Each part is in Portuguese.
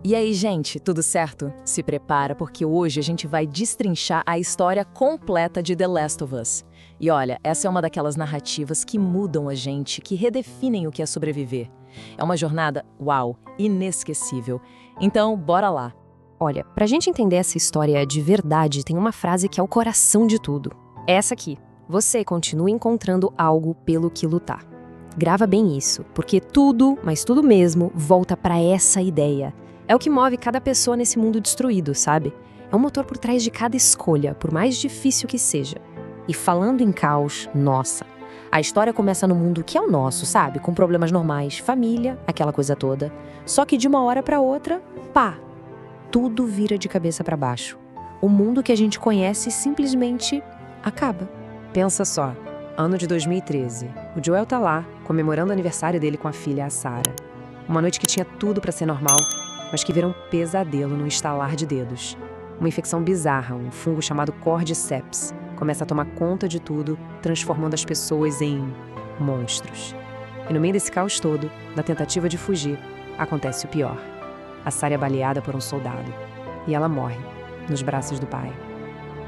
E aí, gente, tudo certo? Se prepara, porque hoje a gente vai destrinchar a história completa de The Last of Us. E olha, essa é uma daquelas narrativas que mudam a gente, que redefinem o que é sobreviver. É uma jornada, uau, inesquecível. Então, bora lá. Olha, pra gente entender essa história de verdade, tem uma frase que é o coração de tudo. Essa aqui. Você continua encontrando algo pelo que lutar. Grava bem isso, porque tudo, mas tudo mesmo, volta pra essa ideia. É o que move cada pessoa nesse mundo destruído, sabe? É o motor por trás de cada escolha, por mais difícil que seja. E falando em caos, nossa, a história começa no mundo que é o nosso, sabe? Com problemas normais, família, aquela coisa toda. Só que de uma hora pra outra, pá! Tudo vira de cabeça pra baixo. O mundo que a gente conhece simplesmente acaba. Pensa só, ano de 2013. O Joel tá lá, comemorando o aniversário dele com a filha, a Sarah. Uma noite que tinha tudo pra ser normal, mas que vira um pesadelo no estalar de dedos. Uma infecção bizarra, um fungo chamado Cordyceps, começa a tomar conta de tudo, transformando as pessoas em monstros. E no meio desse caos todo, da tentativa de fugir, acontece o pior. A Sarah é baleada por um soldado. E ela morre, nos braços do pai.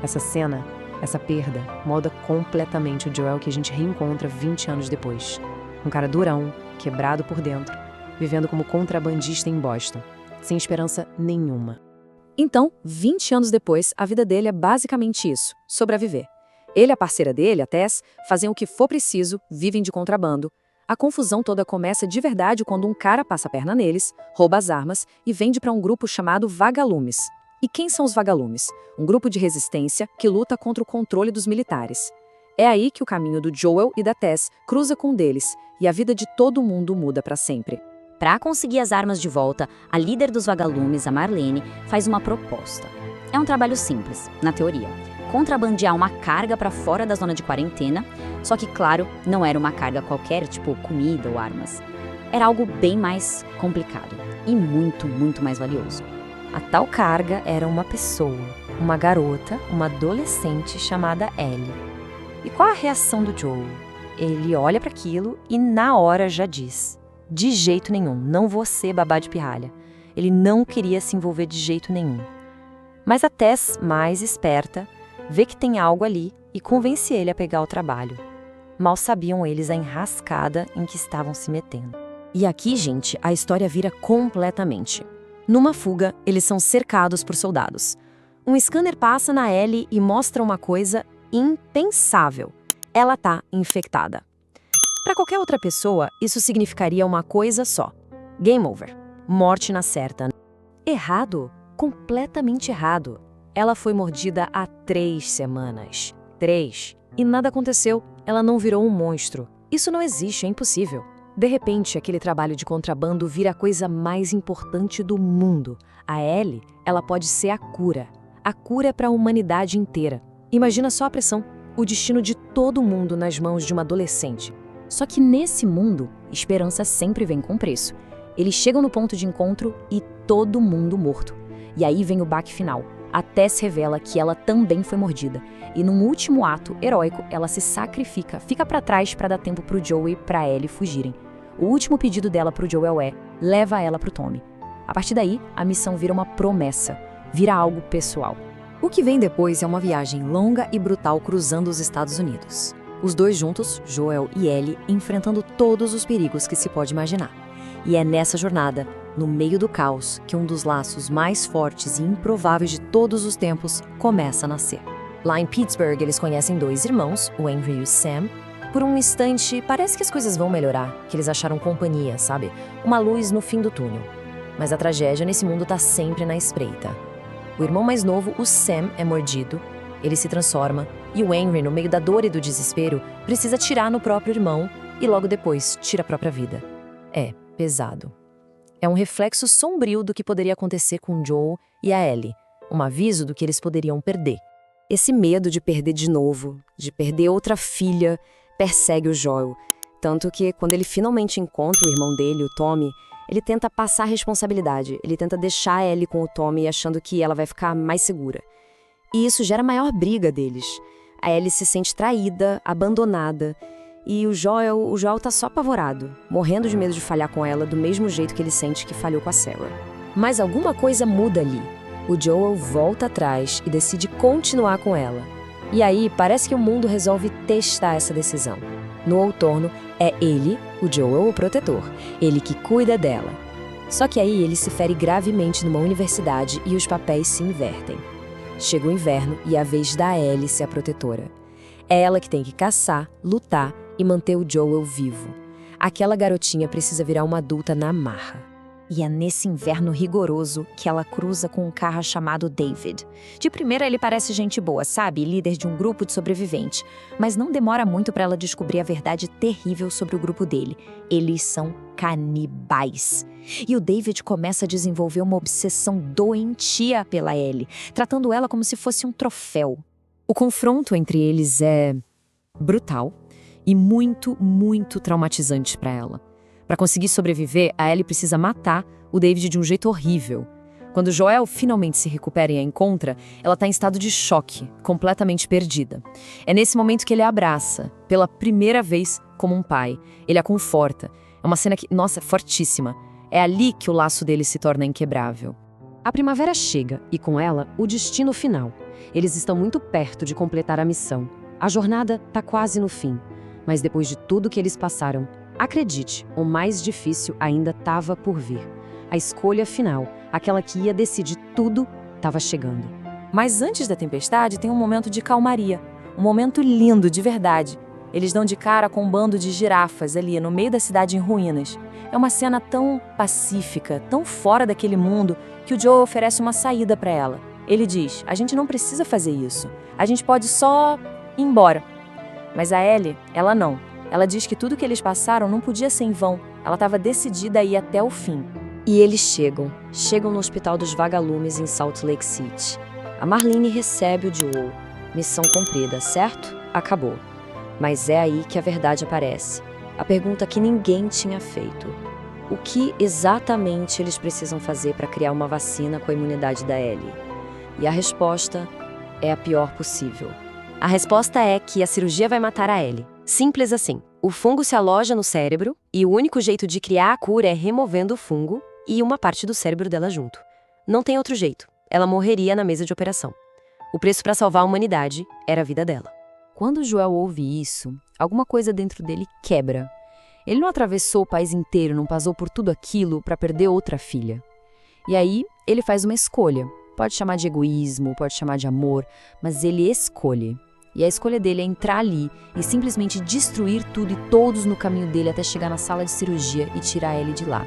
Essa cena, essa perda, molda completamente o Joel que a gente reencontra 20 anos depois. Um cara durão, quebrado por dentro, vivendo como contrabandista em Boston, sem esperança nenhuma. Então, 20 anos depois, a vida dele é basicamente isso, sobreviver. Ele e a parceira dele, a Tess, fazem o que for preciso, vivem de contrabando. A confusão toda começa de verdade quando um cara passa a perna neles, rouba as armas e vende para um grupo chamado Vagalumes. E quem são os Vagalumes? Um grupo de resistência que luta contra o controle dos militares. É aí que o caminho do Joel e da Tess cruza com um deles, e a vida de todo mundo muda para sempre. Para conseguir as armas de volta, a líder dos vagalumes, a Marlene, faz uma proposta. É um trabalho simples, na teoria. Contrabandear uma carga para fora da zona de quarentena, só que, claro, não era uma carga qualquer, tipo comida ou armas. Era algo bem mais complicado e muito, muito mais valioso. A tal carga era uma pessoa, uma garota, uma adolescente chamada Ellie. E qual a reação do Joel? Ele olha para aquilo e na hora já diz: de jeito nenhum, não vou ser babá de pirralha. Ele não queria se envolver de jeito nenhum. Mas a Tess, mais esperta, vê que tem algo ali e convence ele a pegar o trabalho. Mal sabiam eles a enrascada em que estavam se metendo. E aqui, gente, a história vira completamente. Numa fuga, eles são cercados por soldados. Um scanner passa na Ellie e mostra uma coisa impensável. Ela tá infectada. Para qualquer outra pessoa, isso significaria uma coisa só: game over. Morte na certa. Errado. Completamente errado. Ela foi mordida há 3 semanas. 3. E nada aconteceu. Ela não virou um monstro. Isso não existe, é impossível. De repente, aquele trabalho de contrabando vira a coisa mais importante do mundo. A Ellie, ela pode ser a cura. A cura para a humanidade inteira. Imagina só a pressão. O destino de todo mundo nas mãos de uma adolescente. Só que nesse mundo, esperança sempre vem com preço. Eles chegam no ponto de encontro e todo mundo morto. E aí vem o baque final. A Tess revela que ela também foi mordida. E num último ato heróico, ela se sacrifica, fica pra trás pra dar tempo pro Joel e pra Ellie fugirem. O último pedido dela pro Joel é: leva ela pro Tommy. A partir daí, a missão vira uma promessa, vira algo pessoal. O que vem depois é uma viagem longa e brutal cruzando os Estados Unidos. Os dois juntos, Joel e Ellie, enfrentando todos os perigos que se pode imaginar. E é nessa jornada, no meio do caos, que um dos laços mais fortes e improváveis de todos os tempos começa a nascer. Lá em Pittsburgh, eles conhecem 2 irmãos, o Henry e o Sam. Por um instante, parece que as coisas vão melhorar, que eles acharam companhia, sabe? Uma luz no fim do túnel. Mas a tragédia nesse mundo tá sempre na espreita. O irmão mais novo, o Sam, é mordido, ele se transforma, e o Henry, no meio da dor e do desespero, precisa atirar no próprio irmão e logo depois tira a própria vida. É pesado. É um reflexo sombrio do que poderia acontecer com Joel e a Ellie, um aviso do que eles poderiam perder. Esse medo de perder de novo, de perder outra filha, persegue o Joel, tanto que quando ele finalmente encontra o irmão dele, o Tommy, ele tenta passar a responsabilidade, ele tenta deixar a Ellie com o Tommy achando que ela vai ficar mais segura. E isso gera a maior briga deles. A Ellie se sente traída, abandonada, e o Joel tá só apavorado, morrendo de medo de falhar com ela do mesmo jeito que ele sente que falhou com a Sarah. Mas alguma coisa muda ali. O Joel volta atrás e decide continuar com ela. E aí, parece que o mundo resolve testar essa decisão. No outono, é ele, o Joel, o protetor, ele que cuida dela. Só que aí ele se fere gravemente numa universidade e os papéis se invertem. Chega o inverno e é a vez da Ellie ser a protetora. É ela que tem que caçar, lutar e manter o Joel vivo. Aquela garotinha precisa virar uma adulta na marra. E é nesse inverno rigoroso que ela cruza com um cara chamado David. De primeira ele parece gente boa, sabe? Líder de um grupo de sobreviventes. Mas não demora muito para ela descobrir a verdade terrível sobre o grupo dele. Eles são canibais. E o David começa a desenvolver uma obsessão doentia pela Ellie, tratando ela como se fosse um troféu. O confronto entre eles é brutal e muito, muito traumatizante para ela. Para conseguir sobreviver, a Ellie precisa matar o David de um jeito horrível. Quando Joel finalmente se recupera e a encontra, ela está em estado de choque, completamente perdida. É nesse momento que ele a abraça, pela primeira vez como um pai. Ele a conforta. É uma cena que, nossa, fortíssima. É ali que o laço deles se torna inquebrável. A primavera chega e, com ela, o destino final. Eles estão muito perto de completar a missão. A jornada está quase no fim. Mas depois de tudo que eles passaram, acredite, o mais difícil ainda estava por vir. A escolha final, aquela que ia decidir tudo, estava chegando. Mas antes da tempestade tem um momento de calmaria. Um momento lindo, de verdade. Eles dão de cara com um bando de girafas ali, no meio da cidade em ruínas. É uma cena tão pacífica, tão fora daquele mundo, que o Joe oferece uma saída para ela. Ele diz, a gente não precisa fazer isso. A gente pode só ir embora. Mas a Ellie, ela não. Ela diz que tudo que eles passaram não podia ser em vão. Ela estava decidida a ir até o fim. E eles chegam no Hospital dos Vagalumes em Salt Lake City. A Marlene recebe o Joel. Missão cumprida, certo? Acabou. Mas é aí que a verdade aparece. A pergunta que ninguém tinha feito. O que exatamente eles precisam fazer para criar uma vacina com a imunidade da Ellie? E a resposta é a pior possível. A resposta é que a cirurgia vai matar a Ellie. Simples assim. O fungo se aloja no cérebro e o único jeito de criar a cura é removendo o fungo e uma parte do cérebro dela junto. Não tem outro jeito. Ela morreria na mesa de operação. O preço para salvar a humanidade era a vida dela. Quando Joel ouve isso, alguma coisa dentro dele quebra. Ele não atravessou o país inteiro, não passou por tudo aquilo para perder outra filha. E aí, ele faz uma escolha. Pode chamar de egoísmo, pode chamar de amor, mas ele escolhe. E a escolha dele é entrar ali e simplesmente destruir tudo e todos no caminho dele até chegar na sala de cirurgia e tirar ele de lá.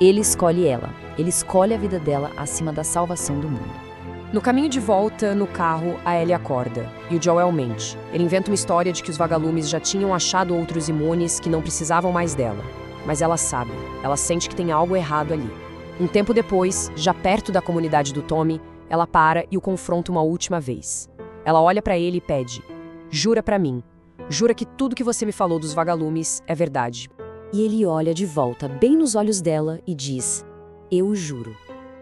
Ele escolhe ela. Ele escolhe a vida dela acima da salvação do mundo. No caminho de volta, no carro, a Ellie acorda. E o Joel mente. Ele inventa uma história de que os vagalumes já tinham achado outros imunes que não precisavam mais dela. Mas ela sabe. Ela sente que tem algo errado ali. Um tempo depois, já perto da comunidade do Tommy, ela para e o confronta uma última vez. Ela olha pra ele e pede, jura pra mim, jura que tudo que você me falou dos vagalumes é verdade. E ele olha de volta, bem nos olhos dela e diz, eu juro.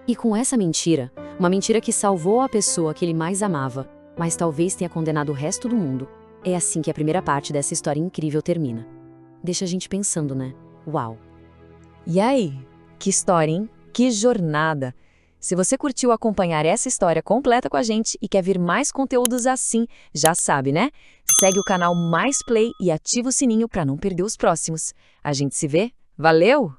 E com essa mentira, uma mentira que salvou a pessoa que ele mais amava, mas talvez tenha condenado o resto do mundo, é assim que a primeira parte dessa história incrível termina. Deixa a gente pensando, né? Uau! E aí? Que história, hein? Que jornada! Se você curtiu acompanhar essa história completa com a gente e quer ver mais conteúdos assim, já sabe, né? Segue o canal Mais Play e ativa o sininho para não perder os próximos. A gente se vê? Valeu!